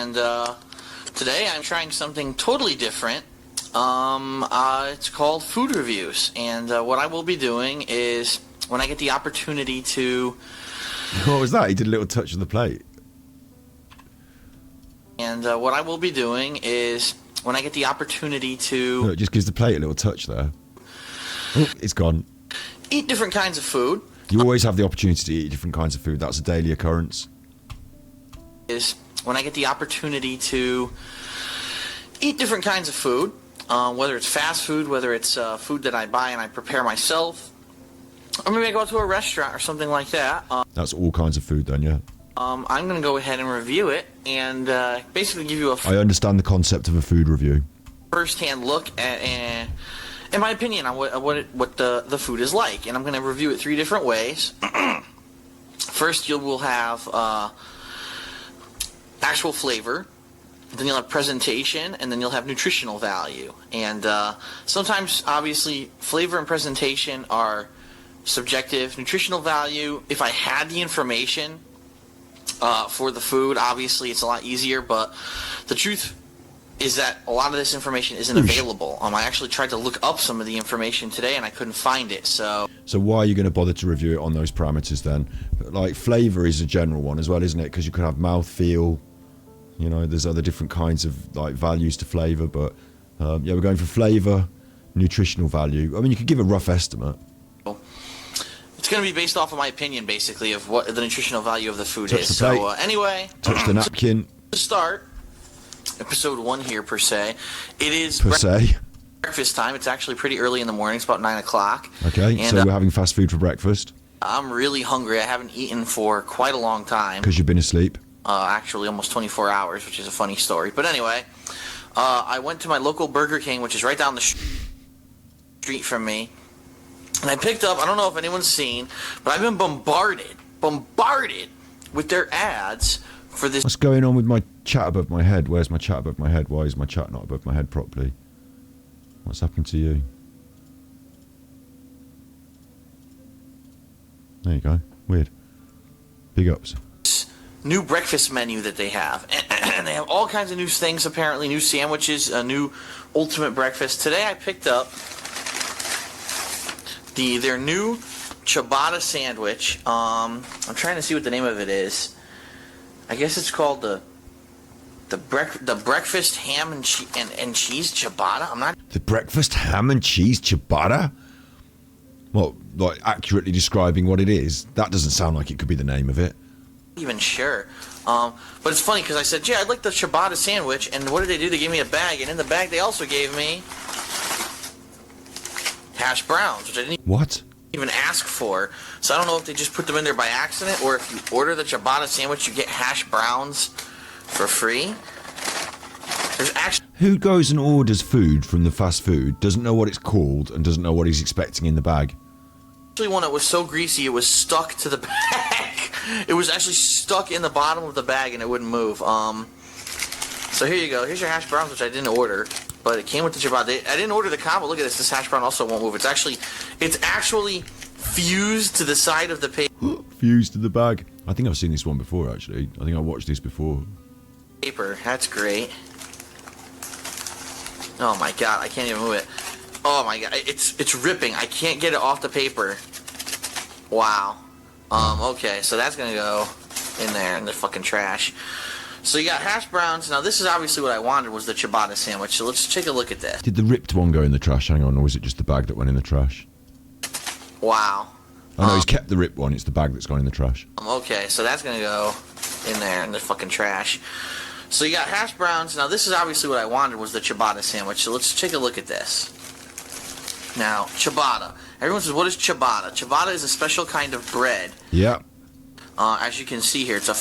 and today I'm trying something totally different. It's called food reviews, and what I will be doing is when I get the opportunity to... What was that? He did a little touch of the plate. And what I will be doing is when I get the opportunity to... Look, it just gives the plate a little touch there. Oh, it's gone. Eat different kinds of food. You always have the opportunity to eat different kinds of food. That's a daily occurrence. Is when I get the opportunity to eat different kinds of food, whether it's fast food, whether it's food that I buy and I prepare myself, or maybe I go out to a restaurant or something like that. That's all kinds of food then, yeah. I'm going to go ahead and review it and basically give you I understand the concept of a food review. First-hand look at, in my opinion, on what the food is like. And I'm going to review it 3 different ways. First, you will have actual flavor. Then you'll have presentation, and then you'll have nutritional value. And sometimes, obviously, flavor and presentation are subjective. Nutritional value, if I had the information for the food, obviously it's a lot easier, but the truth is that a lot of this information isn't available. I actually tried to look up some of the information today, and I couldn't find it, so why are you going to bother to review it on those parameters then? Like, flavour is a general one as well, isn't it? Because you could have mouthfeel, you know, there's other different kinds of, like, values to flavour, but, yeah, we're going for flavour, nutritional value. I mean, you could give a rough estimate. It's going to be based off of my opinion, basically, of what the nutritional value of the food is. The plate. So, anyway, touch the napkin. To start, episode 1 here, per se, it is breakfast time. It's actually pretty early in the morning. It's about 9 o'clock. Okay, and, so we're having fast food for breakfast. I'm really hungry. I haven't eaten for quite a long time. Because you've been asleep? Actually, almost 24 hours, which is a funny story. But anyway, I went to my local Burger King, which is right down the street from me. And I picked up, I don't know if anyone's seen, but I've been bombarded with their ads for this. What's going on with my chat above my head? Where's my chat above my head? Why is my chat not above my head properly? What's happened to you? There you go. Weird. Big ups. New breakfast menu that they have. And they have all kinds of new things, apparently. New sandwiches, a new ultimate breakfast. Today I picked up their new ciabatta sandwich. I'm trying to see what the name of it is. I guess it's called the breakfast ham and cheese ciabatta. I'm not. The breakfast ham and cheese ciabatta? Well, like, accurately describing what it is. That doesn't sound like it could be the name of it. Even sure. But it's funny because I said, "Yeah, I'd like the ciabatta sandwich," and what did they do? They gave me a bag, and in the bag they also gave me hash browns, which I didn't even ask for. So I don't know if they just put them in there by accident, or if you order the ciabatta sandwich, you get hash browns for free. There's actually... Who goes and orders food from the fast food, doesn't know what it's called, and doesn't know what he's expecting in the bag? Actually, one that was so greasy it was stuck to the bag. It was actually stuck in the bottom of the bag and it wouldn't move. So here you go. Here's your hash browns, which I didn't order, but it came with the ciabatta. I didn't order the combo. Look at this. This hash brown also won't move. It's actually fused to the side of the paper. Fused to the bag. I think I've seen this one before, actually. I think I watched this before. Paper. That's great. Oh my god, I can't even move it. Oh my god, it's ripping. I can't get it off the paper. Wow. Okay, so that's gonna go in there in the fucking trash. So you got hash browns. Now this is obviously what I wanted, was the ciabatta sandwich. So let's take a look at this. Did the ripped one go in the trash? Hang on, or was it just the bag that went in the trash? Wow. Oh no, he's kept the ripped one. It's the bag that's gone in the trash. Okay, so that's gonna go in there in the fucking trash. So you got hash browns. Now this is obviously what I wanted, was the ciabatta sandwich. So let's take a look at this. Now, ciabatta. Everyone says, what is ciabatta? Ciabatta is a special kind of bread. Yeah. As you can see here, it's a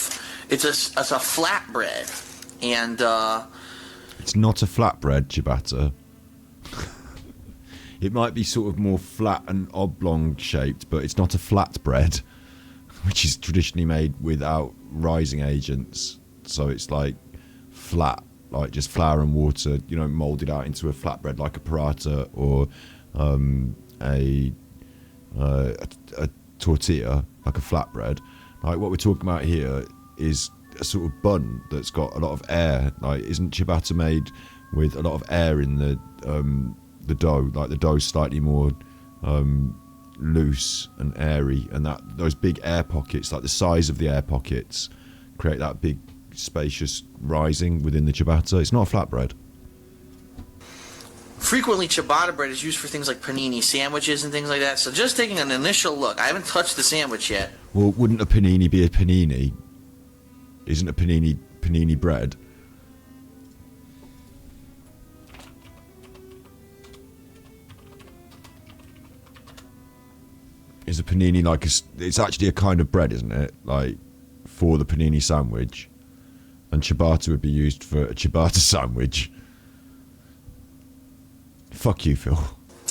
flatbread, and it's not a flatbread, ciabatta. It might be sort of more flat and oblong shaped, but it's not a flatbread, which is traditionally made without rising agents. So it's like flat, like just flour and water, you know, molded out into a flatbread, like a paratha or a tortilla, like a flatbread. Like what we're talking about here is a sort of bun that's got a lot of air. Like, isn't ciabatta made with a lot of air in the dough? Like, the dough's slightly more loose and airy, and that those big air pockets, like the size of the air pockets, create that big spacious rising within the ciabatta. It's not a flatbread. Frequently, ciabatta bread is used for things like panini sandwiches and things like that. So just taking an initial look, I haven't touched the sandwich yet. Well, wouldn't a panini be a panini? Isn't a panini bread? Is a panini like it's actually a kind of bread, isn't it? Like, for the panini sandwich. And ciabatta would be used for a ciabatta sandwich. Fuck you, Phil.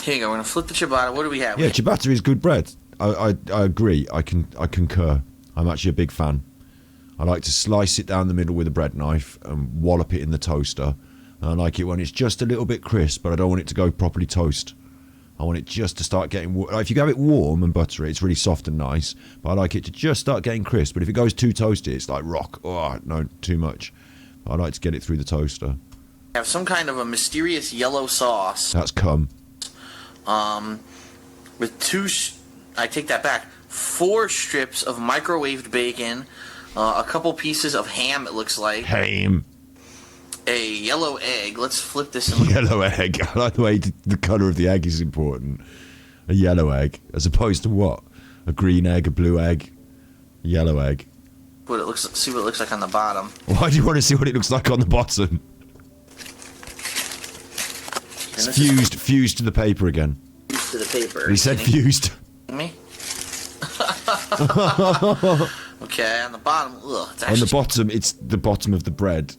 Here you go. We're gonna flip the ciabatta. What do we have? Yeah, ciabatta is good bread. I agree. I concur. I'm actually a big fan. I like to slice it down the middle with a bread knife and wallop it in the toaster. And I like it when it's just a little bit crisp, but I don't want it to go properly toast. I want it just to start getting... If you have it warm and butter it, it's really soft and nice. But I like it to just start getting crisp. But if it goes too toasty, it's like rock. Oh, no, too much. I like to get it through the toaster. Have some kind of a mysterious yellow sauce. That's cum. With I take that back. 4 strips of microwaved bacon, a couple pieces of ham, it looks like. Ham. A yellow egg. Let's flip this and look. Yellow egg. I like the way the colour of the egg is important. A yellow egg, as opposed to what? A green egg, a blue egg, a yellow egg. See what it looks like on the bottom. Why do you want to see what it looks like on the bottom? It's fused to the paper again. To the paper. He said fused. Me? Okay, on the bottom. Ugh, it's On the bottom, it's the bottom of the bread.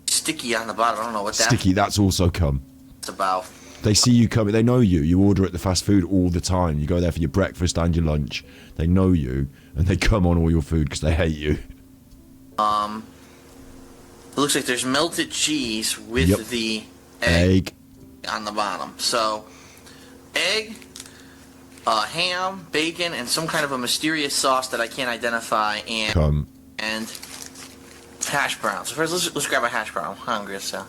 Sticky on the bottom. I don't know what that's Sticky, that's also cum. about. They see you coming. They know you. You order at the fast food all the time. You go there for your breakfast and your lunch. They know you, and they come on all your food because they hate you. It looks like there's melted cheese with the egg on the bottom. So, egg, ham, bacon, and some kind of a mysterious sauce that I can't identify, and Cum. and hash browns. So first, let's grab a hash brown. I'm hungry, so.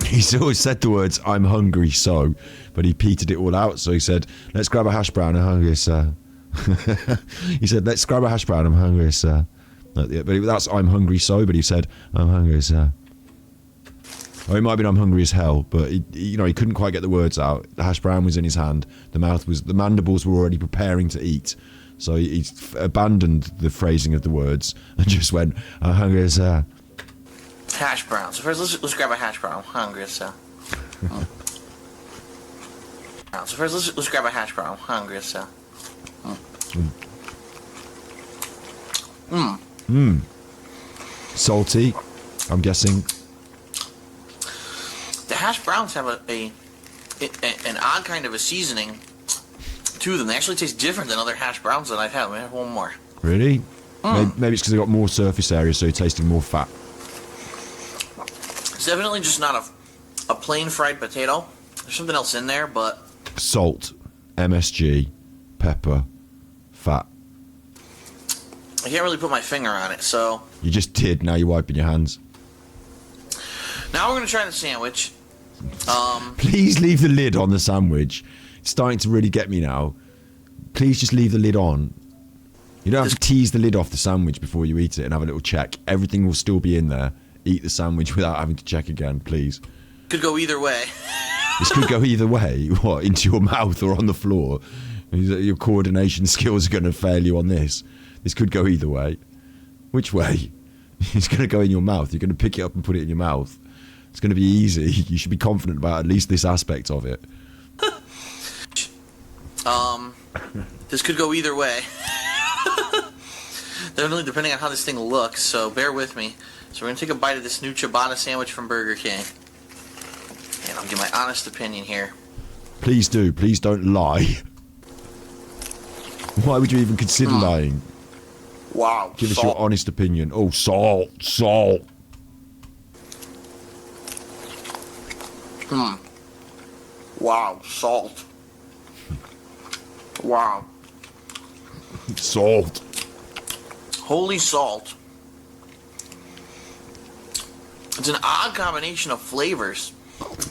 He's always said the words, "I'm hungry, so," but he petered it all out. So he said, "Let's grab a hash brown. I'm hungry, sir." He said, "Let's grab a hash brown. I'm hungry, sir." But that's "I'm hungry, so." But he said, "I'm hungry, sir." Or it might have been "I'm hungry as hell," but he couldn't quite get the words out. The hash brown was in his hand. The mandibles were already preparing to eat. So he abandoned the phrasing of the words and just went, "I'm hungry as hell." Hash browns. So first, let's grab a hash brown. I'm hungry, so. So first, let's grab a hash brown. I'm hungry, so. Salty, I'm guessing. The hash browns have an odd kind of a seasoning to them. They actually taste different than other hash browns that I've had. We have one more. Really? Maybe it's because they got more surface area, so you're tasting more fat. It's definitely just not a plain fried potato. There's something else in there, but... Salt, MSG, pepper, fat. I can't really put my finger on it, so... You just did, now you're wiping your hands. Now we're going to try the sandwich. Please leave the lid on the sandwich. It's starting to really get me now. Please just leave the lid on. You don't have to tease the lid off the sandwich before you eat it and have a little check. Everything will still be in there. Eat the sandwich without having to check again, please. Could go either way. This could go either way. What, into your mouth or on the floor? Your coordination skills are going to fail you on this. This could go either way. Which way? It's going to go in your mouth. You're going to pick it up and put it in your mouth. It's going to be easy. You should be confident about at least this aspect of it. This could go either way. Definitely depending on how this thing looks, so bear with me. So we're going to take a bite of this new ciabatta sandwich from Burger King. And I'll give my honest opinion here. Please do. Please don't lie. Why would you even consider lying? Wow. Give us your honest opinion. Oh, salt. Wow, salt. Wow. Salt. Holy salt. It's an odd combination of flavors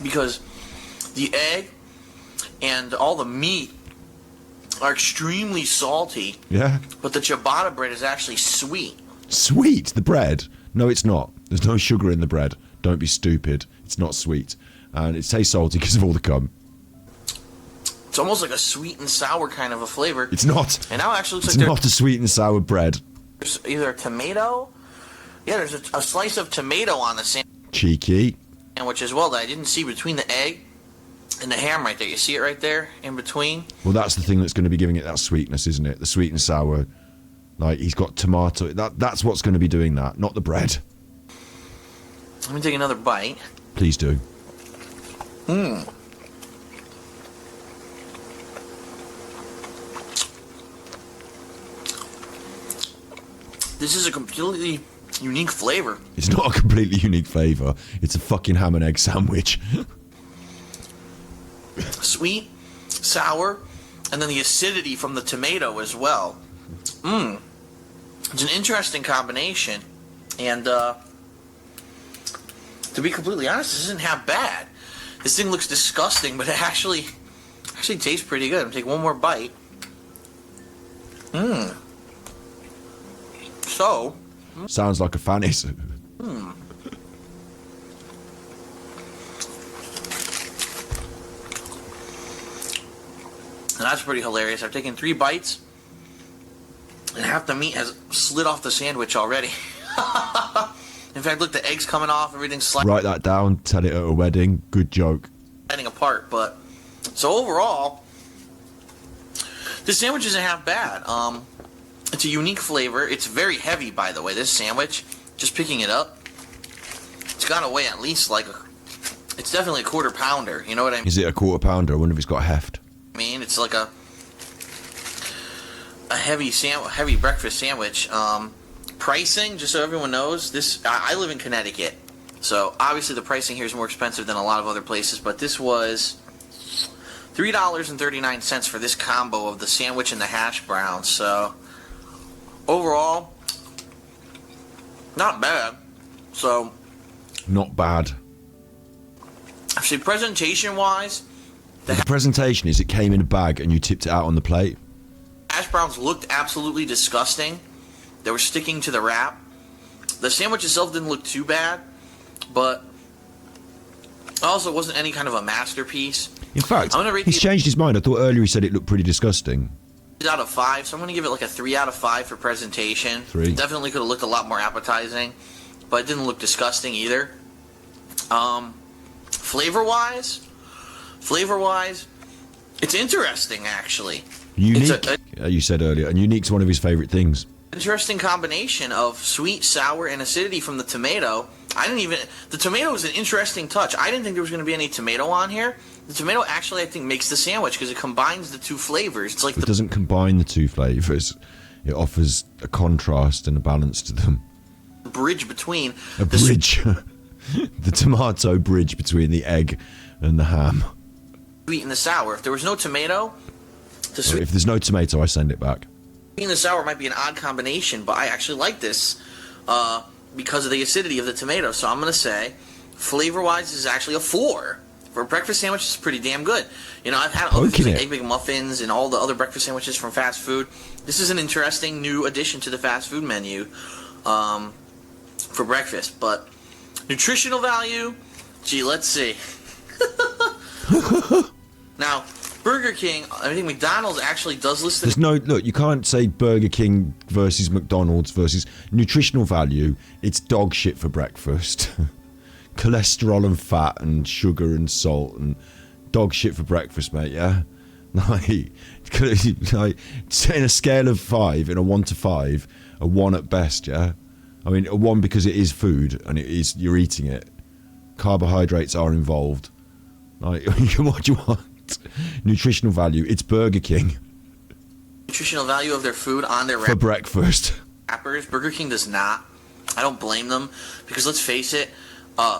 because the egg and all the meat are extremely salty. Yeah. But the ciabatta bread is actually sweet. Sweet? The bread? No, it's not. There's no sugar in the bread. Don't be stupid. It's not sweet. And it tastes salty because of all the cum. It's almost like a sweet and sour kind of a flavor. It's not. And now it actually looks It's like not a sweet and sour bread. there's either a tomato. Yeah, there's a slice of tomato on the Cheeky. sandwich as well that I didn't see between the egg and the ham right there. You see it right there in between? Well, that's the thing that's going to be giving it that sweetness, isn't it? The sweet and sour. Like, he's got tomato. That's what's going to be doing that, not the bread. Let me take another bite. Please do. This is a completely unique flavor. It's not a completely unique flavour. It's a fucking ham and egg sandwich. Sweet, sour, and then the acidity from the tomato as well. It's an interesting combination. And to be completely honest, this isn't half bad. This thing looks disgusting, but it actually tastes pretty good. I'm gonna take one more bite. So, Sounds like a fanny's. and that's pretty hilarious. I've taken 3 bites, and half the meat has slid off the sandwich already. In fact, look, the egg's coming off, everything's sliding Write that down. Tell it at a wedding. Good joke. apart. But so overall, this sandwich isn't half bad. It's a unique flavor. It's very heavy, by the way. This sandwich, just picking it up, it's got to weigh at least it's definitely a quarter pounder. You know what I mean? Is it a quarter pounder? I wonder if it's got heft. It's like a heavy breakfast sandwich. Pricing, just so everyone knows, I live in Connecticut, so obviously the pricing here is more expensive than a lot of other places. But this was $3.39 for this combo of the sandwich and the hash browns. So overall, not bad. So Not bad. actually, presentation-wise, The presentation is it came in a bag and you tipped it out on the plate. hash browns looked absolutely disgusting. They were sticking to the wrap. The sandwich itself didn't look too bad, but also wasn't any kind of a masterpiece. In fact, I'm gonna rate he's these changed his mind. I thought earlier he said it looked pretty disgusting. out of 5, so I'm gonna give it like a 3 out of 5 for presentation. 3. Definitely could have looked a lot more appetizing, but it didn't look disgusting either. Flavor-wise, it's interesting actually. Unique, It's you said earlier, and unique's one of his favourite things. Interesting combination of sweet, sour, and acidity from the tomato. The tomato is an interesting touch. I didn't think there was going to be any tomato on here. The tomato actually, I think, makes the sandwich because it combines the two flavors. It's like It doesn't combine the two flavours. It offers a contrast and a balance to them. the bridge between A bridge. The tomato bridge between the egg and the ham. sweet and the sour. If there was no tomato, the sweet If there's no tomato, I send it back. and the sour might be an odd combination, but I actually like this because of the acidity of the tomato. So I'm going to say, flavor-wise, this is actually a 4. For a breakfast sandwich, it's pretty damn good. I've had other things like Egg McMuffins and all the other breakfast sandwiches from fast food. This is an interesting new addition to the fast food menu for breakfast. But nutritional value, let's see. Now, Burger King, I think McDonald's actually does list There's no look. You can't say Burger King versus McDonald's versus nutritional value. It's dog shit for breakfast. Cholesterol and fat and sugar and salt and dog shit for breakfast, mate. Yeah, like in a scale of 5, in a 1 to 5, a 1 at best. Yeah, I mean a 1 because it is food and you're eating it. Carbohydrates are involved. Like what do you want? Nutritional value. It's Burger King nutritional value of their food on their for breakfast. wrappers. Burger King does not. I don't blame them because let's face it,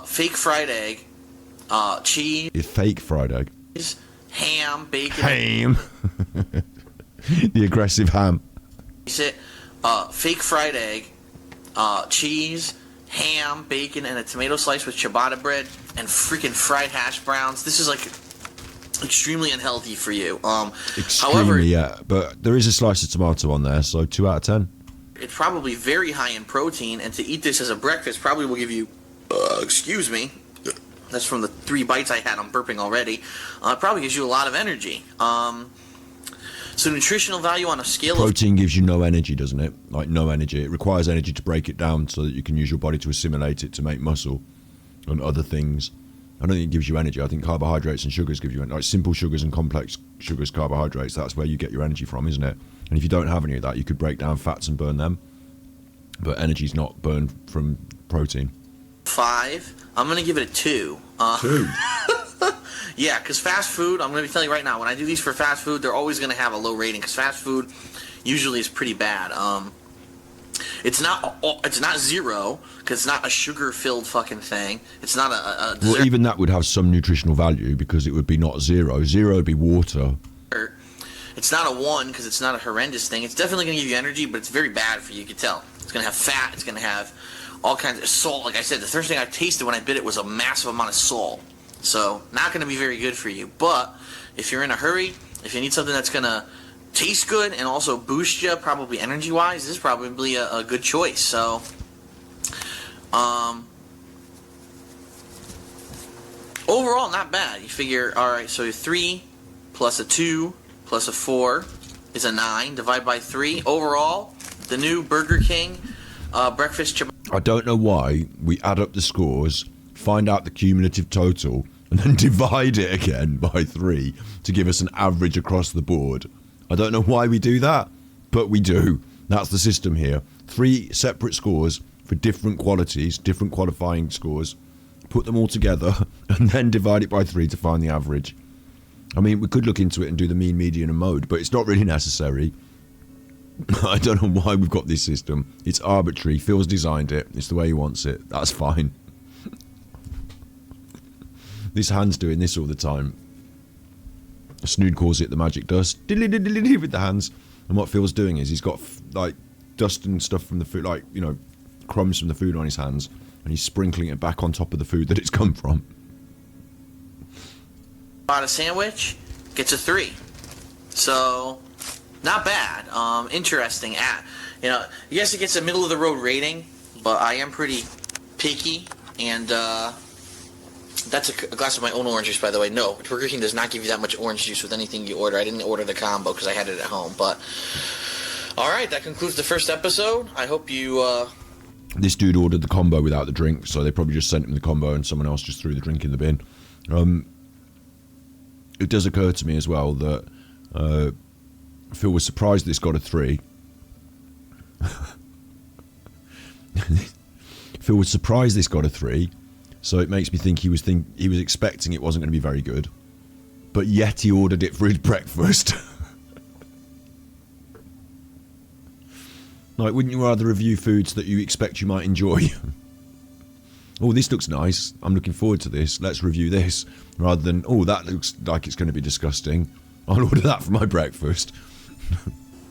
fake fried egg, cheese, It's fake fried egg. ham, bacon. Ham. The aggressive ham. Fake fried egg, cheese, ham, bacon, and a tomato slice with ciabatta bread and freaking fried hash browns. This is like extremely unhealthy for you. Extremely, However, yeah. But there is a slice of tomato on there, so 2 out of 10. it's probably very high in protein, and to eat this as a breakfast probably will give you, excuse me, that's from the 3 bites I had. I'm burping already. It probably gives you a lot of energy. So nutritional value on a scale of... Protein gives you no energy, doesn't it? Like, no energy. It requires energy to break it down so that you can use your body to assimilate it to make muscle and other things. I don't think it gives you energy. I think carbohydrates and sugars give you, like simple sugars and complex sugars, carbohydrates, that's where you get your energy from, isn't it? And if you don't have any of that, you could break down fats and burn them. But energy's not burned from protein. 5. I'm going to give it a 2. 2? Yeah, because fast food, I'm going to be telling you right now, when I do these for fast food, they're always going to have a low rating, because fast food usually is pretty bad. It's not 0, because it's not a sugar-filled fucking thing. It's not a dessert. Well, even that would have some nutritional value, because it would be not 0. 0 would be water. It's not a 1, because it's not a horrendous thing. It's definitely going to give you energy, but it's very bad for you. You can tell. It's going to have fat. It's going to have all kinds of salt. Like I said, the first thing I tasted when I bit it was a massive amount of salt. So, not going to be very good for you. But, if you're in a hurry, if you need something that's going to taste good and also boost you, probably energy-wise, this is probably a good choice. So, overall, not bad. You figure, alright, so 3 plus a 2 plus a 4 is a 9. Divide by 3. Overall, the new Burger King breakfast ciabatta. I don't know why we add up the scores, find out the cumulative total, and then divide it again by 3 to give us an average across the board. I don't know why we do that, but we do. That's the system here. 3 separate scores for different qualities, different qualifying scores. Put them all together and then divide it by 3 to find the average. I mean, we could look into it and do the mean, median, and mode, but it's not really necessary. I don't know why we've got this system. It's arbitrary. Phil's designed it. It's the way he wants it. That's fine. This hand's doing this all the time. Snood calls it the magic dust. Diddly-diddly-diddly with the hands. And what Phil's doing is he's got like dust and stuff from the food, like, you know, crumbs from the food on his hands, and he's sprinkling it back on top of the food that it's come from. Ciabatta sandwich gets a 3. So, not bad. Interesting. Yes, it gets a middle of the road rating, but I am pretty picky, and that's a glass of my own orange juice, by the way. No, Burger King does not give you that much orange juice with anything you order. I didn't order the combo because I had it at home. But, alright, that concludes the first episode. I hope you... This dude ordered the combo without the drink, so they probably just sent him the combo and someone else just threw the drink in the bin. It does occur to me as well that Phil was surprised this got a 3. Phil was surprised this got a 3. So it makes me think he was expecting it wasn't going to be very good, but yet he ordered it for his breakfast. Like, wouldn't you rather review foods that you expect you might enjoy? Oh, this looks nice. I'm looking forward to this. Let's review this. Rather than, oh, that looks like it's going to be disgusting. I'll order that for my breakfast.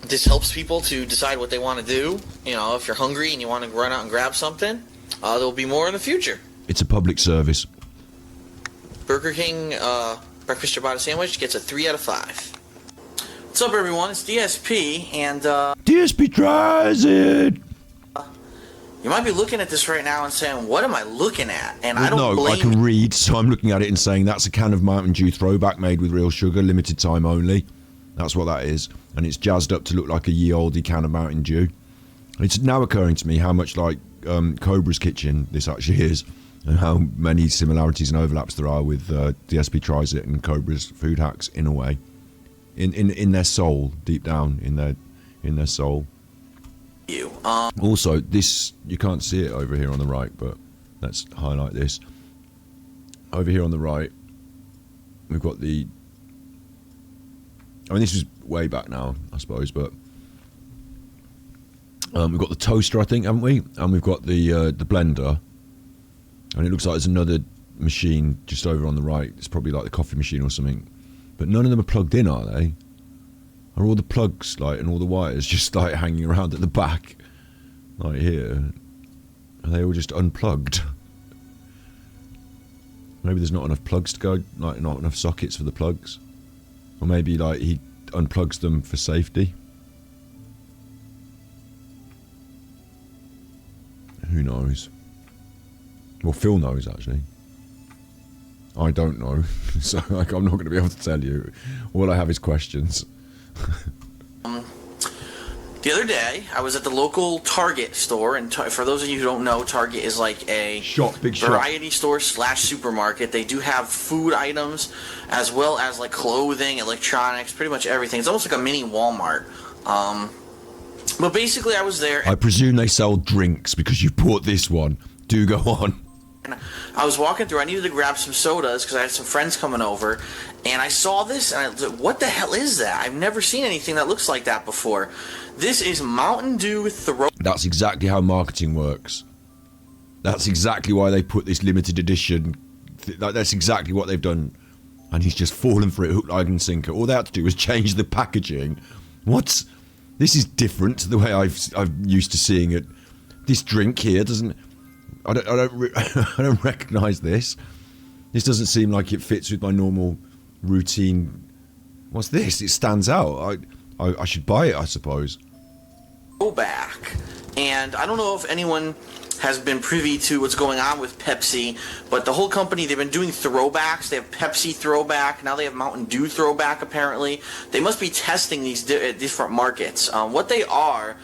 This helps people to decide what they want to do. You know, if you're hungry and you want to run out and grab something, there'll be more in the future. It's a public service. Burger King breakfast ciabatta sandwich gets a 3 out of 5. What's up, everyone? It's DSP, and DSP tries it. You might be looking at this right now and saying, "What am I looking at?" And I don't No, blame. I can read, so I'm looking at it and saying that's a can of Mountain Dew Throwback made with real sugar, limited time only. That's what that is, and it's jazzed up to look like a ye olde can of Mountain Dew. It's now occurring to me how much like Cobra's Kitchen this actually is, and how many similarities and overlaps there are with DSP Tries It and Cobra's Food Hacks in a way, in their soul, deep down in their soul. Also, this, you can't see it over here on the right, but let's highlight this. Over here on the right, we've got the, I mean, this is way back now, I suppose, but we've got the toaster, I think, haven't we? And we've got the blender, and it looks like there's another machine just over on the right. It's probably like the coffee machine or something, but none of them are plugged in, are they? Are all the plugs, like, and all the wires just like hanging around at the back, like here? Are they all just unplugged? Maybe there's not enough plugs to go, like not enough sockets for the plugs. Or maybe like he unplugs them for safety. Who knows? Well, Phil knows actually. I don't know, so like, I'm not going to be able to tell you. All I have is questions. The other day, I was at the local Target store, and for those of you who don't know, Target is like a Big shop. variety store / supermarket. They do have food items, as well as like clothing, electronics, pretty much everything. It's almost like a mini Walmart. But basically, I was there. I presume they sell drinks because you bought this one. Do go on. I was walking through. I needed to grab some sodas because I had some friends coming over, and I saw this, and I was like, what the hell is that? I've never seen anything that looks like that before. This is Mountain Dew Throwback. That's exactly how marketing works. That's exactly why they put this limited edition. That's exactly what they've done. And he's just fallen for it, hook, line and sinker. All they had to do was change the packaging. What? This is different to the way I'm used to seeing it. This drink here doesn't... I don't recognise this. This doesn't seem like it fits with my normal routine. What's this? It stands out. I should buy it, I suppose. Throwback. And I don't know if anyone has been privy to what's going on with Pepsi, but the whole company, they've been doing throwbacks. They have Pepsi Throwback. Now they have Mountain Dew Throwback, apparently. They must be testing these different markets. What they are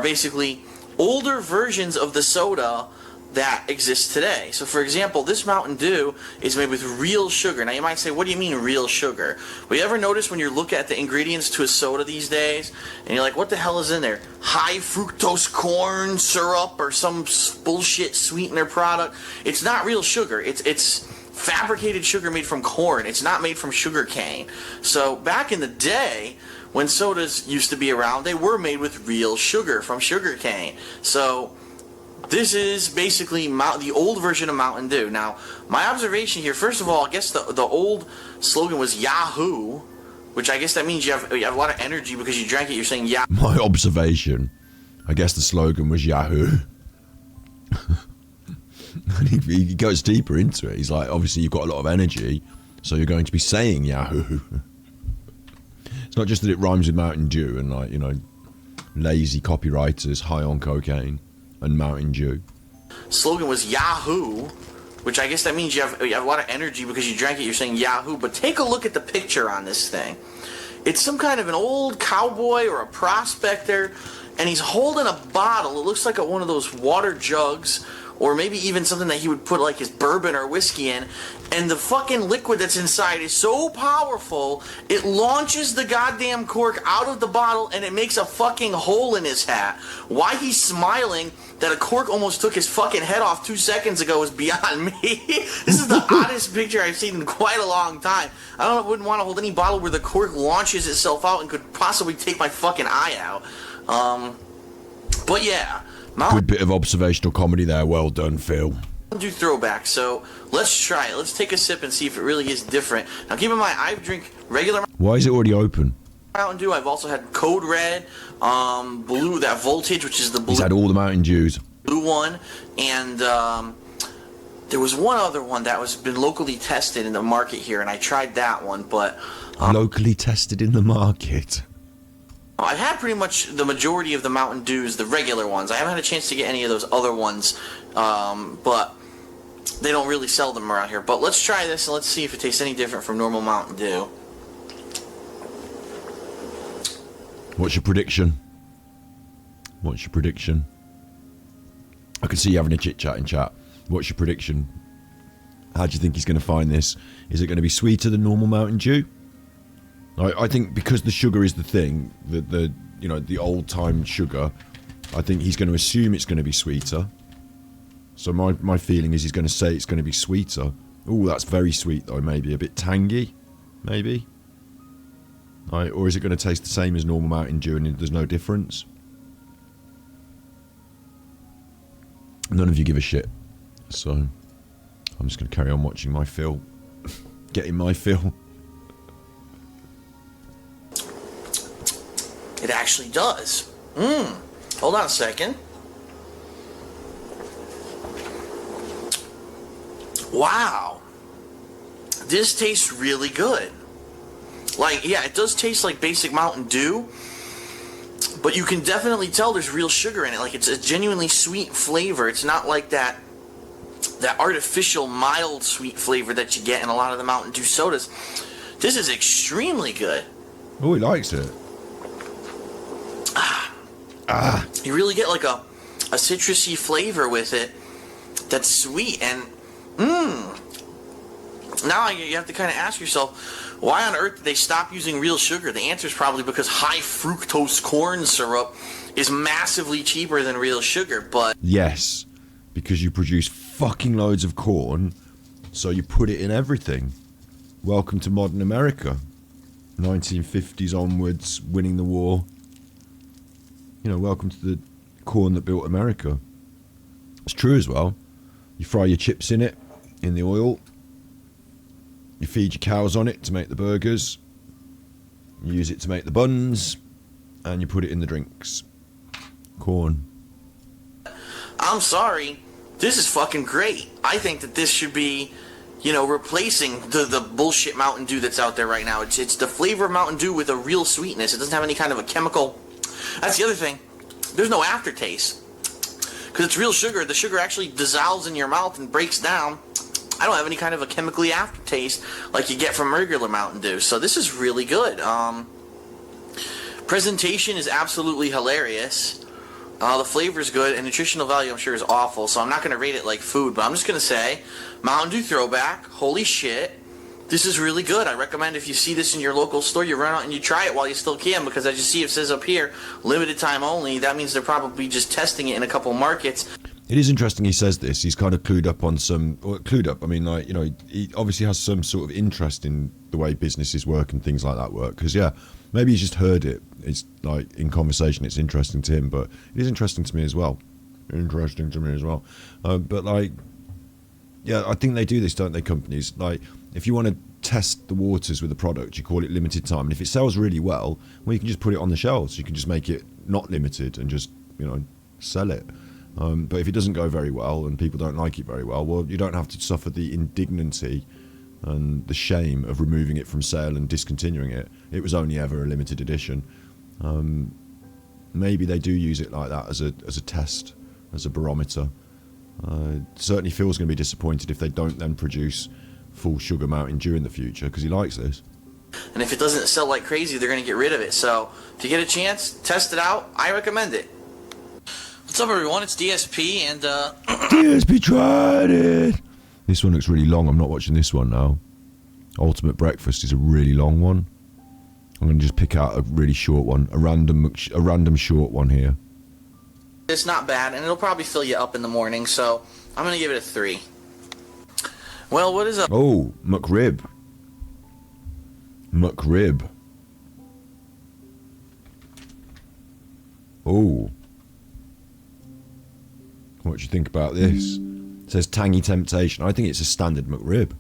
basically older versions of the soda that exists today. So for example, this Mountain Dew is made with real sugar. Now you might say, what do you mean real sugar? Well, you ever notice when you look at the ingredients to a soda these days, and you're like, what the hell is in there? High fructose corn syrup or some bullshit sweetener product? It's not real sugar. It's fabricated sugar made from corn. It's not made from sugar cane. So back in the day, when sodas used to be around, they were made with real sugar from sugar cane. So this is basically the old version of Mountain Dew. Now, my observation here, first of all, I guess the old slogan was Yahoo, which I guess that means you have a lot of energy because you drank it. You're saying Yahoo. My observation, I guess the slogan was Yahoo. And he goes deeper into it. He's like, obviously you've got a lot of energy, so you're going to be saying Yahoo. It's not just that it rhymes with Mountain Dew and, like, you know, lazy copywriters high on cocaine and Mountain Dew. Slogan was Yahoo, which I guess that means you have a lot of energy because you drank it. You're saying Yahoo. But take a look at the picture on this thing. It's some kind of an old cowboy or a prospector, and he's holding a bottle. It looks like one of those water jugs, or maybe even something that he would put like his bourbon or whiskey in, and the fucking liquid that's inside is so powerful, it launches the goddamn cork out of the bottle and it makes a fucking hole in his hat. Why he's smiling that a cork almost took his fucking head off 2 seconds ago is beyond me. This is the oddest picture I've seen in quite a long time. I wouldn't want to hold any bottle where the cork launches itself out and could possibly take my fucking eye out. But yeah. Good bit of observational comedy there. Well done, Phil. Do throwback. So let's try it. Let's take a sip and see if it really is different. Now keep in mind, I drink regular. Why is it already open? Mountain Dew. I've also had Code Red, Blue, that Voltage, which is the blue. He's had all the Mountain Dews. Blue one, and there was one other one that was been locally tested in the market here, and I tried that one, but locally tested in the market. I've had pretty much the majority of the Mountain Dews, the regular ones. I haven't had a chance to get any of those other ones, but they don't really sell them around here. But let's try this and let's see if it tastes any different from normal Mountain Dew. What's your prediction? What's your prediction? I can see you having a chit-chat in chat. What's your prediction? How do you think he's going to find this? Is it going to be sweeter than normal Mountain Dew? I think because the sugar is the thing, the old-time sugar, I think he's going to assume it's going to be sweeter. So my feeling is he's going to say it's going to be sweeter. Oh, that's very sweet though. Maybe a bit tangy, maybe. Or is it going to taste the same as normal Mountain Dew and there's no difference? None of you give a shit. So I'm just going to carry on watching my fill. Getting my fill. It actually does. Hold on a second. Wow. This tastes really good. Like, yeah, it does taste like basic Mountain Dew, but you can definitely tell there's real sugar in it. Like, it's a genuinely sweet flavor. It's not like that artificial mild sweet flavor that you get in a lot of the Mountain Dew sodas. This is extremely good. Oh, he likes it. You really get like a citrusy flavor with it that's sweet. And now you have to kind of ask yourself, why on earth did they stop using real sugar? The answer is probably because high fructose corn syrup is massively cheaper than real sugar. But yes, because you produce fucking loads of corn, so you put it in everything. Welcome to modern America. 1950s onwards, winning the war. You know, welcome to the corn that built America. It's true as well. You fry your chips in it, in the oil. You feed your cows on it to make the burgers. You use it to make the buns. And you put it in the drinks. Corn. I'm sorry, this is fucking great. I think that this should be, you know, replacing the bullshit Mountain Dew that's out there right now. It's the flavor of Mountain Dew with a real sweetness. It doesn't have any kind of a chemical. That's the other thing. There's no aftertaste. Because it's real sugar. The sugar actually dissolves in your mouth and breaks down. I don't have any kind of a chemically aftertaste like you get from regular Mountain Dew. So this is really good. Presentation is absolutely hilarious. The flavor is good, and nutritional value I'm sure is awful. So I'm not going to rate it like food, but I'm just going to say Mountain Dew Throwback. Holy shit. This is really good. I recommend if you see this in your local store, you run out and you try it while you still can, because as you see it says up here, limited time only. That means they're probably just testing it in a couple markets. It is interesting he says this. He's kind of clued up on some... Well, clued up, I mean, like, you know, he obviously has some sort of interest in the way businesses work and things like that work. Because, yeah, maybe he's just heard it. It's, like, in conversation, it's interesting to him. But it is interesting to me as well. But, like, yeah, I think they do this, don't they, companies? Like, if you want to test the waters with a product, you call it limited time. And if it sells really well, you can just put it on the shelves. You can just make it not limited and just, you know, sell it. But if it doesn't go very well and people don't like it very well, you don't have to suffer the indignity and the shame of removing it from sale and discontinuing it. It was only ever a limited edition. Maybe they do use it like that as a test, as a barometer. Certainly Phil's going to be disappointed if they don't then produce full sugar Mountain Dew in the future, because he likes this. And if it doesn't sell like crazy, they're going to get rid of it. So if you get a chance, test it out. I recommend it. What's up, everyone? It's DSP, and DSP tried it. This one looks really long. I'm not watching this one now. Ultimate Breakfast is a really long one. I'm going to just pick out a really short one, a random short one here. it's not bad, and it'll probably fill you up in the morning. So I'm going to give it a 3. Well, what is up? Oh, McRib. McRib. Oh. What do you think about this? It says Tangy Temptation. I think it's a standard McRib. Do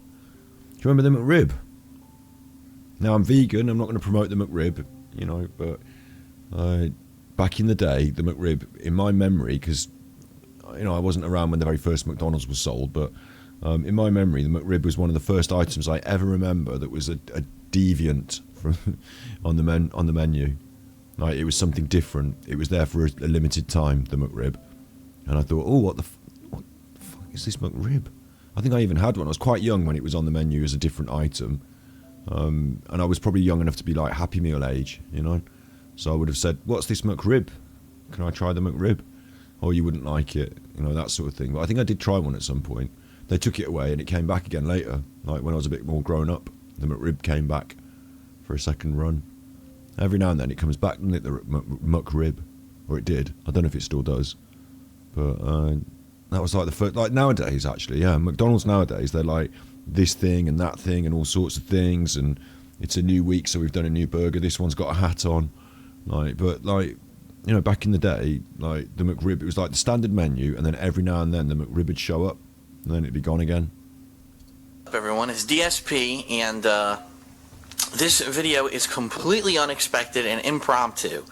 you remember the McRib? Now, I'm vegan. I'm not going to promote the McRib, you know, but back in the day, the McRib, in my memory, because, you know, I wasn't around when the very first McDonald's was sold, but in my memory, the McRib was one of the first items I ever remember that was a deviant from on the menu. Like, it was something different. It was there for a limited time, the McRib. And I thought, oh, what the fuck is this McRib? I think I even had one. I was quite young when it was on the menu as a different item. And I was probably young enough to be like Happy Meal age, you know? So I would have said, what's this McRib? Can I try the McRib? Or you wouldn't like it, you know, that sort of thing. But I think I did try one at some point. They took it away and it came back again later. Like when I was a bit more grown up, the McRib came back for a second run. Every now and then it comes back, doesn't it, the McRib? Or it did. I don't know if it still does. But that was like the first, like nowadays actually, yeah. McDonald's nowadays, they're like this thing and that thing and all sorts of things, and it's a new week, so we've done a new burger. This one's got a hat on, like. But like, you know, back in the day, like the McRib, it was like the standard menu, and then every now and then the McRib would show up, and then it'd be gone again. Up, everyone, it's DSP, and this video is completely unexpected and impromptu.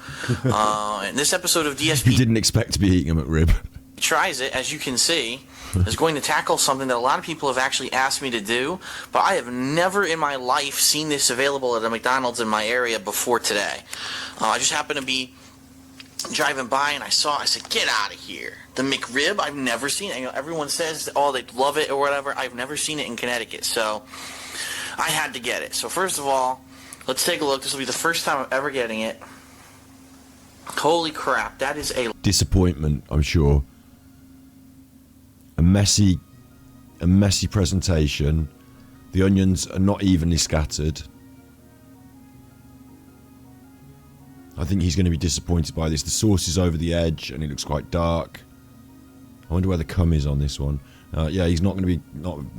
In this episode of DSP, You didn't expect to be eating a McRib. tries it, as you can see, is going to tackle something that a lot of people have actually asked me to do, but I have never in my life seen this available at a McDonald's in my area before today. I just happened to be driving by and I said, get out of here. The McRib, I've never seen it. You know, everyone says, oh, they love it or whatever. I've never seen it in Connecticut, so I had to get it. So first of all, let's take a look. This will be the first time I'm ever getting it. Holy crap, that is a Disappointment, I'm sure. A messy presentation. The onions are not evenly scattered. I think he's going to be disappointed by this. The sauce is over the edge and it looks quite dark. I wonder where the cum is on this one. Yeah, he's not going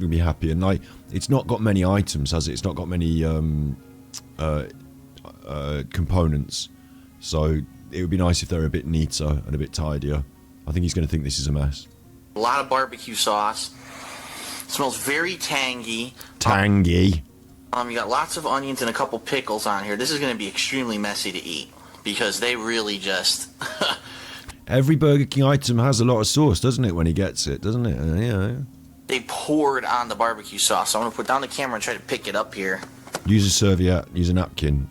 to be happy. And like, it's not got many items, has it? It's not got many components. So it would be nice if they're a bit neater and a bit tidier. I think he's going to think this is a mess. A lot of barbecue sauce. It smells very tangy. Tangy. You got lots of onions and a couple pickles on here. This is going to be extremely messy to eat because they really just... Every Burger King item has a lot of sauce, doesn't it, when he gets it, doesn't it? Yeah. They poured on the barbecue sauce. So I'm going to put down the camera and try to pick it up here. Use a serviette, use a napkin.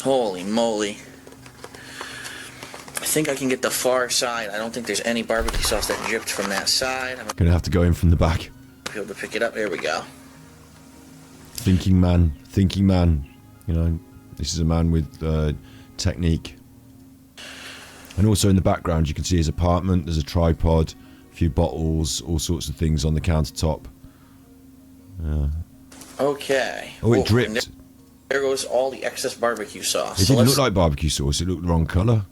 Holy moly. I think I can get the far side. I don't think there's any barbecue sauce that dripped from that side. I'm Gonna have to go in from the back. be able to pick it up. There we go. Thinking man. You know, this is a man with technique. And also in the background you can see his apartment. There's a tripod, a few bottles, all sorts of things on the countertop. Okay. Oh, it Whoa, dripped. and there goes all the excess barbecue sauce. It So didn't let's- look like barbecue sauce. It looked the wrong colour.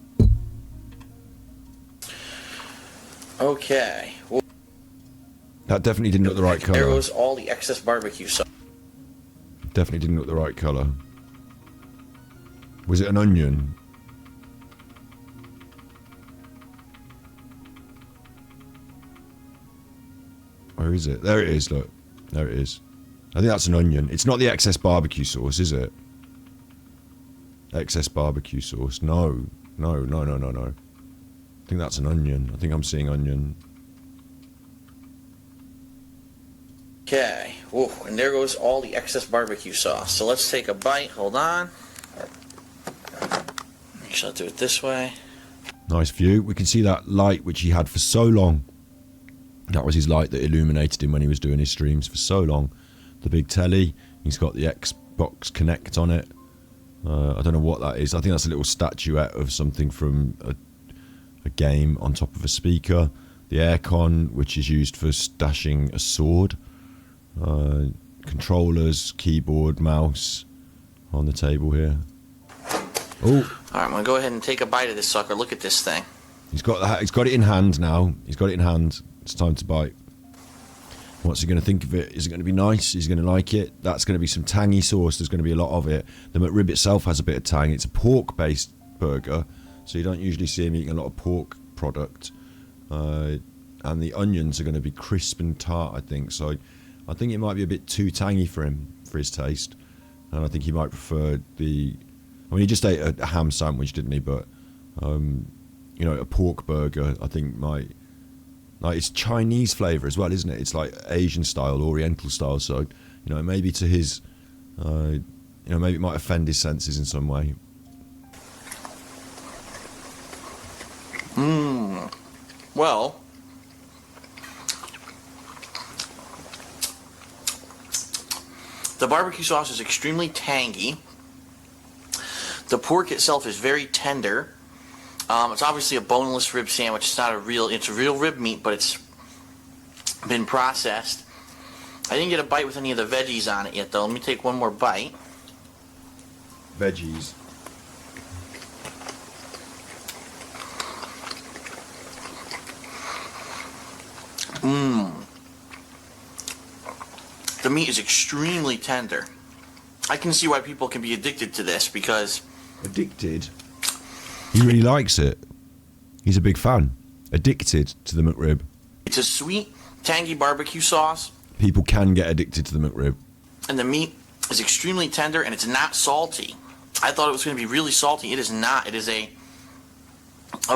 Okay. Well, That definitely didn't look the right there colour. goes all the excess barbecue sauce. Definitely didn't look the right colour. Was it an onion? Where is it? There it is, look. There it is. I think that's an onion. It's not the excess barbecue sauce, is it? Excess barbecue sauce. No. I think that's an onion. I think I'm seeing onion. Okay. Whoa, and there goes all the excess barbecue sauce. So let's take a bite. Hold on. Make sure I do it this way. Nice view. We can see that light which he had for so long. That was his light that illuminated him when he was doing his streams for so long. The big telly. He's got the Xbox Connect on it. I don't know what that is. I think that's a little statuette of something from a game on top of a speaker. The aircon, which is used for stashing a sword. Controllers, keyboard, mouse on the table here. Oh, Alright, I'm going to go ahead and take a bite of this sucker. Look at this thing. he's got it in hand now. He's got it in hand. It's time to bite. What's he going to think of it? Is it going to be nice? Is he going to like it? That's going to be some tangy sauce. There's going to be a lot of it. The McRib itself has a bit of tang. It's a pork-based burger, so you don't usually see him eating a lot of pork product. And the onions are going to be crisp and tart, I think. So I think it might be a bit too tangy for him, for his taste. And I think he might prefer the... I mean, he just ate a ham sandwich, didn't he? But, you know, a pork burger, I think might... Like, it's Chinese flavour as well, isn't it? It's like Asian style, Oriental style. So, you know, maybe to his... you know, maybe it might offend his senses in some way. Well, the barbecue sauce is extremely tangy. The pork itself is very tender. It's obviously a boneless rib sandwich. It's not it's a real rib meat, but it's been processed. I didn't get a bite with any of the veggies on it yet, though. Let me take one more bite. Veggies. The meat is extremely tender. I can see why people can be addicted to this because Addicted? He really likes it. He's a big fan. Addicted to the McRib. it's a sweet, tangy barbecue sauce, People can get addicted to the McRib. and the meat is extremely tender, and it's not salty. I thought it was going to be really salty. It is not. It is a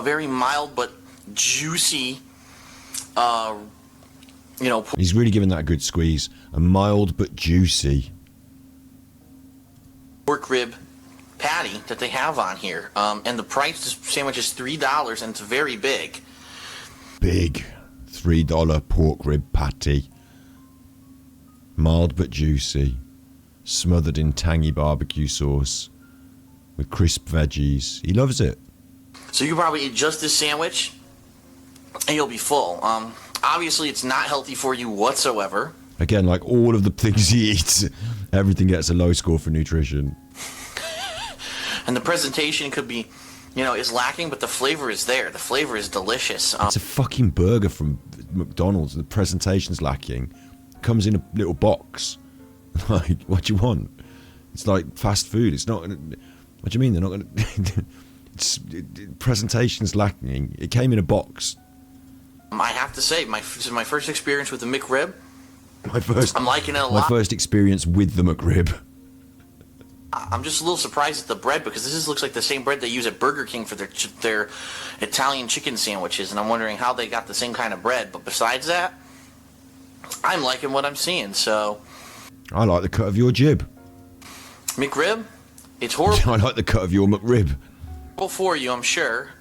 very mild but juicy, He's really giving that a good squeeze. A mild but juicy. pork rib patty that they have on here. And the price of the sandwich is $3, and it's very big. Big $3 pork rib patty. Mild but juicy. Smothered in tangy barbecue sauce. With crisp veggies. He loves it. So you can probably eat just this sandwich, and you'll be full. Obviously, it's not healthy for you whatsoever. Again, like all of the things he eats, everything gets a low score for nutrition. And the presentation could be, is lacking, but the flavor is there. The flavor is delicious. It's a fucking burger from McDonald's. The presentation's lacking. Comes in a little box. Like, what do you want? It's like fast food. It's not gonna... What do you mean they're not gonna... presentation's lacking. It came in a box. I have to say, this is my first experience with the McRib. I'm liking it a lot. My first experience with the McRib. I'm just a little surprised at the bread, because this looks like the same bread they use at Burger King for their Italian chicken sandwiches, and I'm wondering how they got the same kind of bread. But besides that, I'm liking what I'm seeing. So I like the cut of your jib. McRib, it's horrible. I like the cut of your McRib. For you, I'm sure.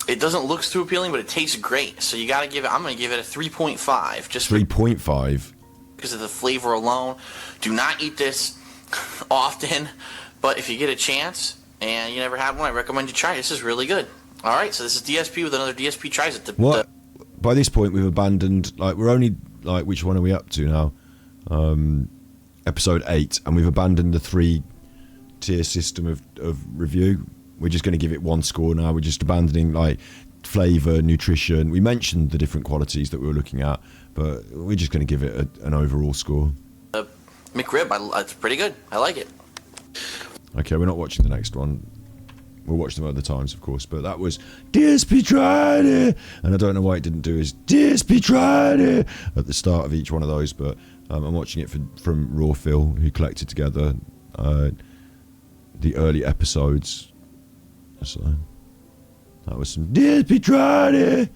It doesn't look too appealing, but it tastes great. So you got to give it. I'm going to give it a 3.5. Just 3.5 because of the flavor alone. Do not eat this often, but if you get a chance and you never had one, I recommend you try it. This is really good. All right, so this is DSP with another DSP tries it. What? By this point, we've abandoned. Like, we're only like, which one are we up to now? Episode 8, and we've abandoned the 3-tier system of review. We're just going to give it one score now. We're just abandoning like flavour, nutrition. We mentioned the different qualities that we were looking at, but we're just going to give it an overall score. McRib, it's pretty good. I like it. Okay, we're not watching the next one. We'll watch them other times, of course, but that was DSP tried it, and I don't know why it didn't do his DSP tried it at the start of each one of those, but I'm watching it from Raw Phil, who collected together the early episodes. So that was some DSP tried it.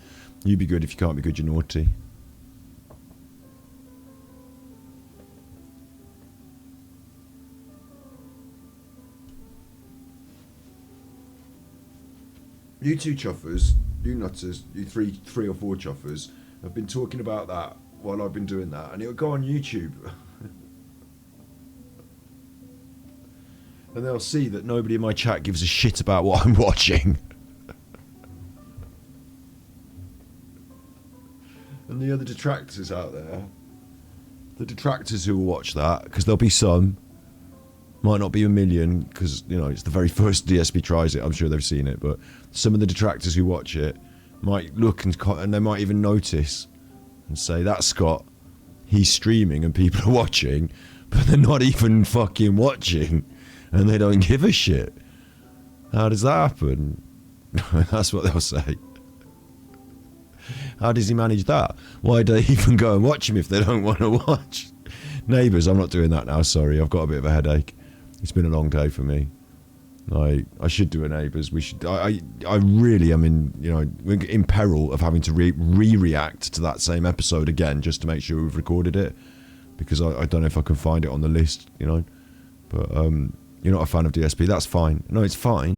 You be good. If you can't be good, you're naughty. You two chuffers, you nutters, you three or four chuffers have been talking about that while I've been doing that, and it'll go on YouTube. And they'll see that nobody in my chat gives a shit about what I'm watching. And the other detractors out there, the detractors who will watch that, because there'll be some, might not be a million, because it's the very first DSP tries it. I'm sure they've seen it, but some of the detractors who watch it might look and they might even notice and say, "That's Scott. He's streaming and people are watching, but they're not even fucking watching." And they don't give a shit. How does that happen? That's what they'll say. How does he manage that? Why do they even go and watch him if they don't want to watch? Neighbours, I'm not doing that now, sorry. I've got a bit of a headache. It's been a long day for me. I should do a Neighbours. We should. I really am we're in peril of having to re-react to that same episode again just to make sure we've recorded it. Because I don't know if I can find it on the list, But, you're not a fan of DSP, that's fine. No, it's fine.